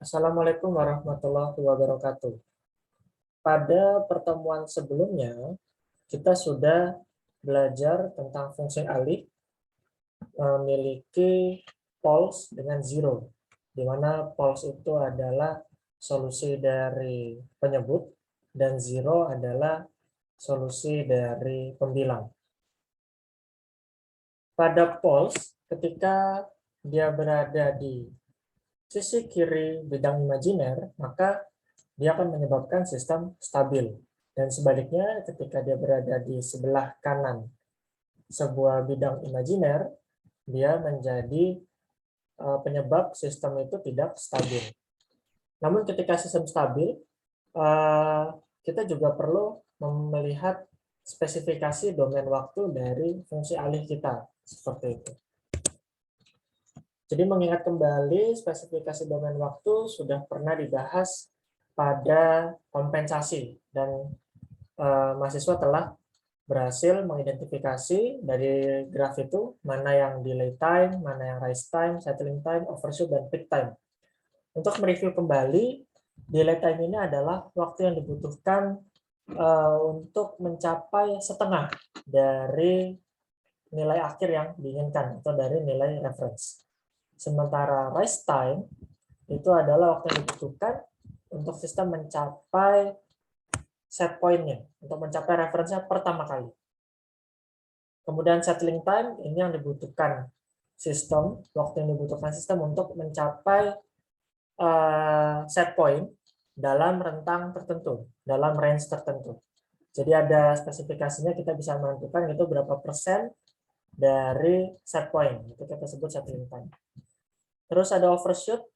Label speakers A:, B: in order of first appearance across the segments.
A: Assalamualaikum warahmatullahi wabarakatuh. Pada pertemuan sebelumnya, kita sudah belajar tentang fungsi alih memiliki poles dengan zero, di mana poles itu adalah solusi dari penyebut dan zero adalah solusi dari pembilang. Pada poles, ketika dia berada di sisi kiri bidang imajiner, maka dia akan menyebabkan sistem stabil. Dan sebaliknya, ketika dia berada di sebelah kanan sebuah bidang imajiner, dia menjadi penyebab sistem itu tidak stabil. Namun ketika sistem stabil, kita juga perlu melihat spesifikasi domain waktu dari fungsi alih kita, seperti itu. Jadi mengingat kembali spesifikasi domain waktu sudah pernah dibahas pada kompensasi, dan mahasiswa telah berhasil mengidentifikasi dari graf itu mana yang delay time, mana yang rise time, settling time, overshoot, dan peak time. Untuk mereview kembali, delay time ini adalah waktu yang dibutuhkan untuk mencapai setengah dari nilai akhir yang diinginkan atau dari nilai reference. Sementara rise time itu adalah waktu yang dibutuhkan untuk sistem mencapai set point-nya, untuk mencapai referensinya pertama kali. Kemudian settling time, ini yang dibutuhkan sistem, waktu yang dibutuhkan sistem untuk mencapai set point dalam rentang tertentu, dalam range tertentu. Jadi ada spesifikasinya, kita bisa menentukan itu berapa persen dari set point, itu kita sebut settling time. Terus ada overshoot,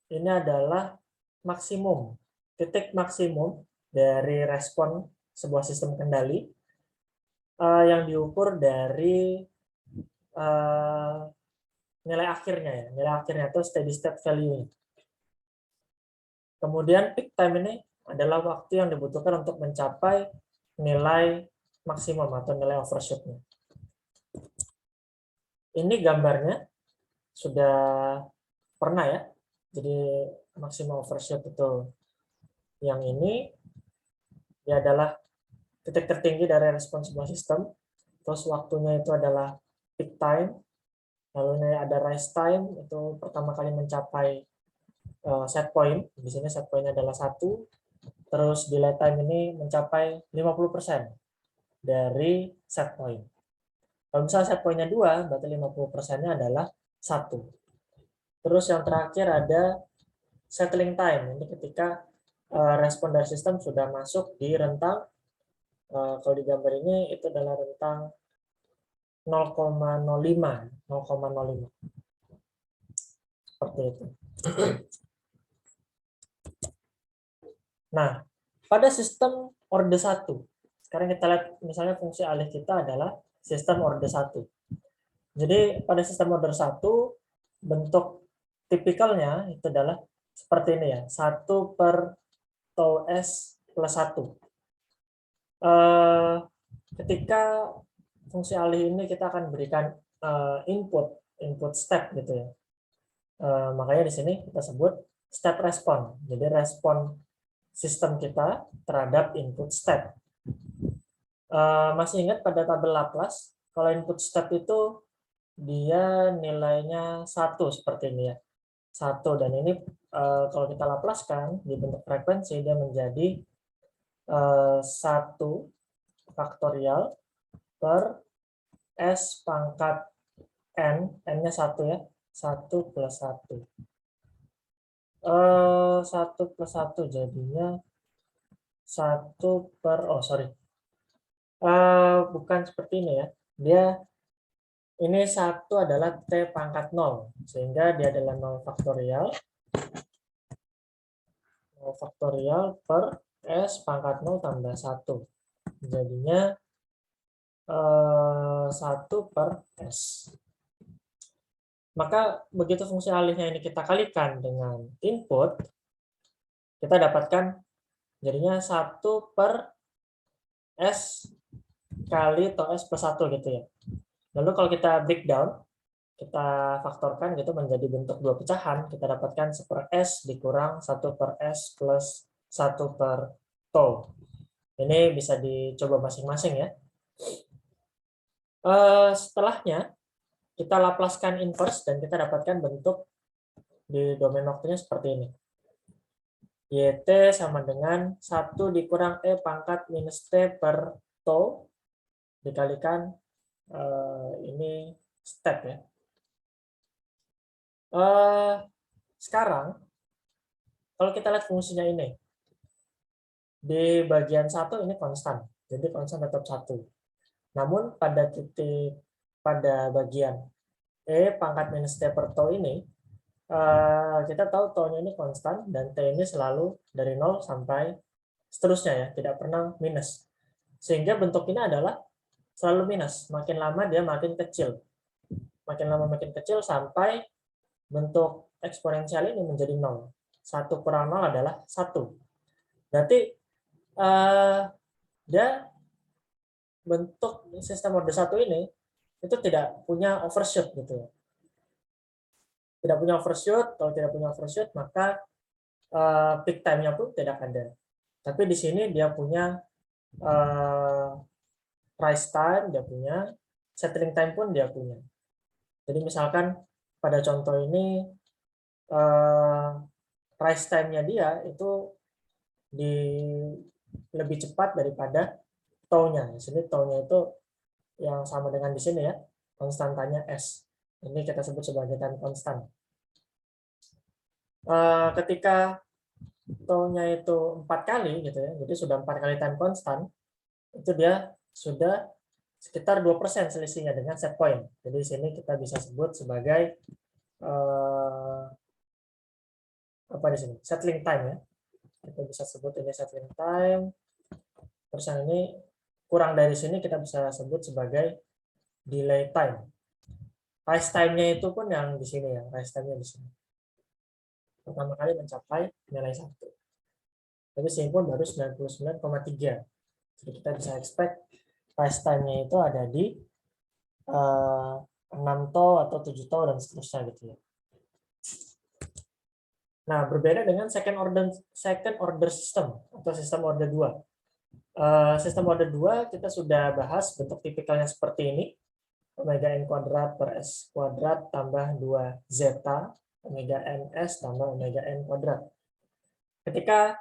A: ini adalah maksimum, titik maksimum dari respon sebuah sistem kendali yang diukur dari nilai akhirnya, ya. Nilai akhirnya itu steady state value. Kemudian peak time ini adalah waktu yang dibutuhkan untuk mencapai nilai maksimum atau nilai overshoot-nya. Ini gambarnya sudah pernah ya. Jadi maksimum overshoot itu yang ini, dia adalah titik tertinggi dari respon sebuah sistem. Terus waktunya itu adalah peak time. Lalu ini ada rise time, itu pertama kali mencapai set point. Di sini set point-nya adalah 1. Terus delay time ini mencapai 50% dari set point. Kalau misalnya set point-nya 2, berarti 50%-nya adalah 1. Terus yang terakhir ada settling time. Ini ketika respon dari sistem sudah masuk di rentang, kalau di gambar ini itu adalah rentang 0,05. Seperti itu. Nah, pada sistem orde 1, sekarang kita lihat misalnya fungsi alih kita adalah sistem orde 1. Jadi pada sistem orde 1, bentuk tipikalnya itu adalah seperti ini ya, 1 per tau S plus 1. Ketika fungsi alih ini kita akan berikan input step gitu ya. Makanya di sini kita sebut step respon. Jadi respon sistem kita terhadap input step. Masih ingat pada tabel Laplace, kalau input step itu dia nilainya 1 seperti ini ya. 1, dan ini kalau kita Laplace-kan di bentuk frekuensi, dia menjadi 1 faktorial per S pangkat N, N-nya 1 ya, 1 plus 1. 1 plus 1 jadinya 1 per, bukan seperti ini ya. Dia, ini 1 adalah T pangkat 0, sehingga dia adalah 0 faktorial per S pangkat 0 tambah 1. Jadinya 1 per S. Maka begitu fungsi alihnya ini kita kalikan dengan input, kita dapatkan jadinya 1 per S kali tau S plus 1 gitu ya. Lalu kalau kita breakdown, kita faktorkan gitu menjadi bentuk dua pecahan, kita dapatkan 1/s dikurang 1/s plus 1 tau. Ini bisa dicoba masing-masing ya. Setelahnya kita laplaskan inverse dan kita dapatkan bentuk di domain waktunya seperti ini. YT sama dengan 1 dikurang E pangkat minus T per tau dikalikan ini step ya. Sekarang kalau kita lihat fungsinya ini di bagian 1 ini konstan, jadi konstan tetap 1. Namun pada bagian E pangkat minus T per tau ini kita tahu tau-nya ini konstan dan T ini selalu dari 0 sampai seterusnya ya, tidak pernah minus. Sehingga bentuk ini adalah selalu minus, makin lama dia makin kecil. Makin lama makin kecil sampai bentuk eksponensial ini menjadi 0. 1 kurang 0 adalah 1. Berarti dia bentuk sistem order 1 ini itu tidak punya overshoot gitu ya. Tidak punya overshoot, kalau tidak punya overshoot maka peak time-nya pun tidak ada. Tapi di sini dia punya rise time, dia punya settling time pun dia punya. Jadi misalkan pada contoh ini rise time-nya dia itu lebih cepat daripada tau-nya. Di sini tau-nya itu yang sama dengan di sini ya, konstantanya S. Ini kita sebut sebagai time constant. Ketika tau-nya itu 4 kali gitu ya, jadi sudah 4 kali time constant, itu dia sudah sekitar 2% selisihnya dengan set point. Jadi di sini kita bisa sebut sebagai apa di sini? Settling time ya. Kita bisa sebut ini settling time. Terus yang ini kurang dari sini kita bisa sebut sebagai delay time. Rise time-nya itu pun yang di sini ya, rise time-nya di sini. Pertama kali mencapai nilai 1. Tapi sini pun baru 99,3. Jadi kita bisa expect rise time-nya itu ada di 6 tau atau 7 tau dan seterusnya gitu ya. Nah, berbeda dengan second order system atau sistem order 2. Sistem order 2 kita sudah bahas bentuk tipikalnya seperti ini. Omega n kuadrat per s kuadrat tambah 2 zeta omega ns tambah omega n kuadrat. Ketika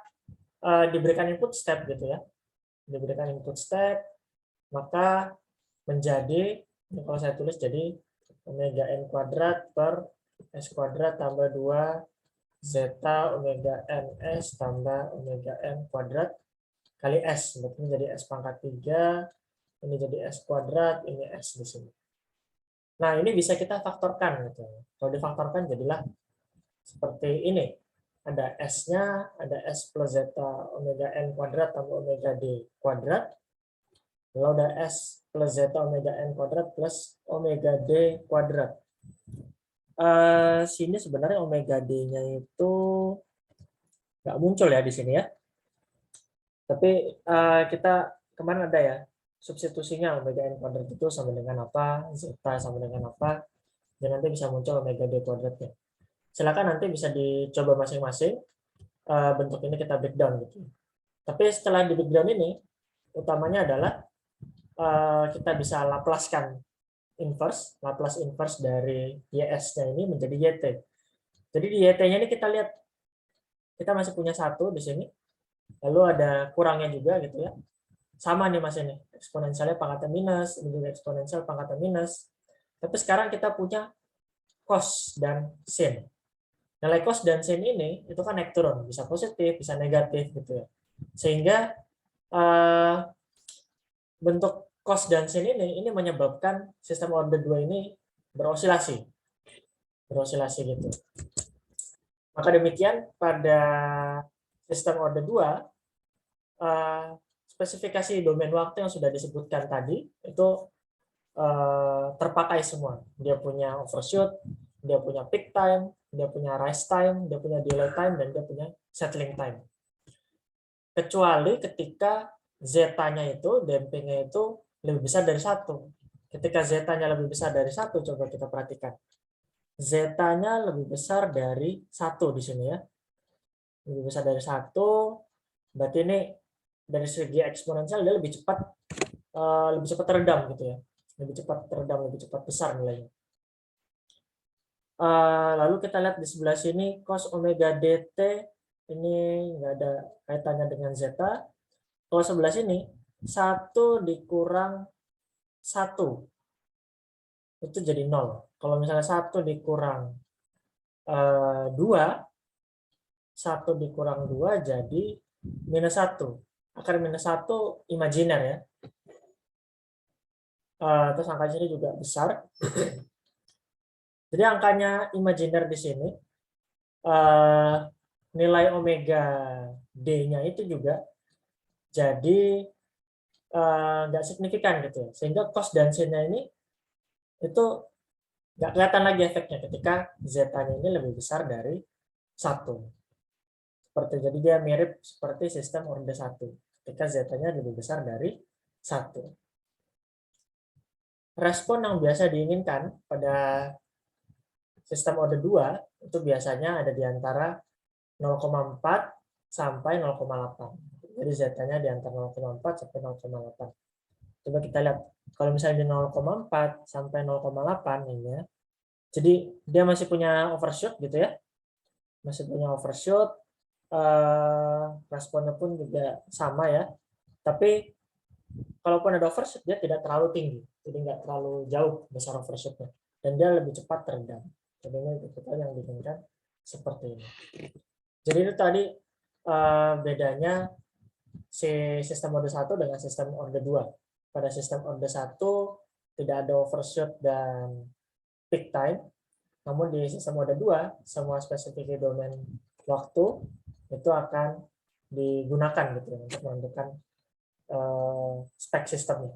A: diberikan input step gitu ya, diberikan input step, maka menjadi, ini kalau saya tulis jadi omega n kuadrat per s kuadrat tambah 2 zeta omega ns tambah omega n kuadrat kali s. Berarti ini jadi s pangkat 3, ini jadi s kuadrat, ini s di sini. Nah, ini bisa kita faktorkan gitu. Kalau difaktorkan jadilah seperti ini. Ada s-nya, ada s plus zeta omega n kuadrat tambah omega d kuadrat. Lalu ada s plus zeta omega n kuadrat plus omega d kuadrat. Sini sebenarnya omega d-nya itu nggak muncul ya di sini ya. Tapi kita kemarin ada ya, substitusinya omega n kuadrat itu sama dengan apa, zeta sama dengan apa, dan nanti bisa muncul omega d kuadratnya. Silakan nanti bisa dicoba masing-masing, bentuk ini kita breakdown gitu. Tapi setelah di breakdown ini, utamanya adalah kita bisa laplaskan Laplace inverse dari YS-nya ini menjadi YT. Jadi di YT-nya ini kita lihat, kita masih punya 1 di sini, lalu ada kurangnya juga gitu ya. Sama nih Mas ini, eksponensialnya pangkatnya minus, ini juga eksponensial pangkatnya minus. Tapi sekarang kita punya cos dan sin. Nilai cos dan sin ini itu kan naik turun, bisa positif, bisa negatif gitu ya. Sehingga bentuk cos dan sin ini menyebabkan sistem order 2 ini berosilasi gitu. Maka demikian pada sistem order 2, spesifikasi domain waktu yang sudah disebutkan tadi itu terpakai semua. Dia punya overshoot, dia punya peak time, dia punya rise time, dia punya delay time, dan dia punya settling time. Kecuali ketika zeta-nya itu, dampingnya itu lebih besar dari 1. Ketika zeta-nya lebih besar dari 1, coba kita perhatikan. Zeta-nya lebih besar dari 1 di sini ya. Lebih besar dari 1, berarti ini dari segi eksponensial dia lebih cepat teredam gitu ya. Lebih cepat teredam, lebih cepat besar nilainya. Lalu kita lihat di sebelah sini cos omega dt ini nggak ada kaitannya dengan zeta. Kalau sebelah sini 1 dikurang 1 itu jadi 0. Kalau misalnya 1 dikurang 2, 1 dikurang 2 jadi minus 1. Akar minus 1 imajiner ya. Terus angka sini juga besar. Jadi angkanya imajiner di sini. Nilai omega D-nya itu juga jadi nggak signifikan gitu ya. Sehingga cos dan sin-nya ini itu nggak kelihatan lagi efeknya ketika zeta-nya ini lebih besar dari 1. Jadi dia mirip seperti sistem orde 1 ketika zeta-nya lebih besar dari 1. Respon yang biasa diinginkan pada sistem orde 2 itu biasanya ada di antara 0,4 sampai 0,8. Jadi zeta-nya di antara 0,4 sampai 0,8. Coba kita lihat. Kalau misalnya di 0,4 sampai 0,8 ini ya. Jadi dia masih punya overshoot gitu ya. Masih punya overshoot. Responnya pun juga sama ya. Tapi kalaupun ada overshoot dia tidak terlalu tinggi. Jadi nggak terlalu jauh besar overshootnya. Dan dia lebih cepat teredam. Jadi ini kita yang diinginkan seperti ini. Jadi itu tadi bedanya si sistem orde 1 dengan sistem orde 2. Pada sistem orde 1 tidak ada overshoot dan peak time. Namun di sistem orde 2 semua spesifik domain waktu itu akan digunakan gitu ya, untuk menentukan spek sistemnya.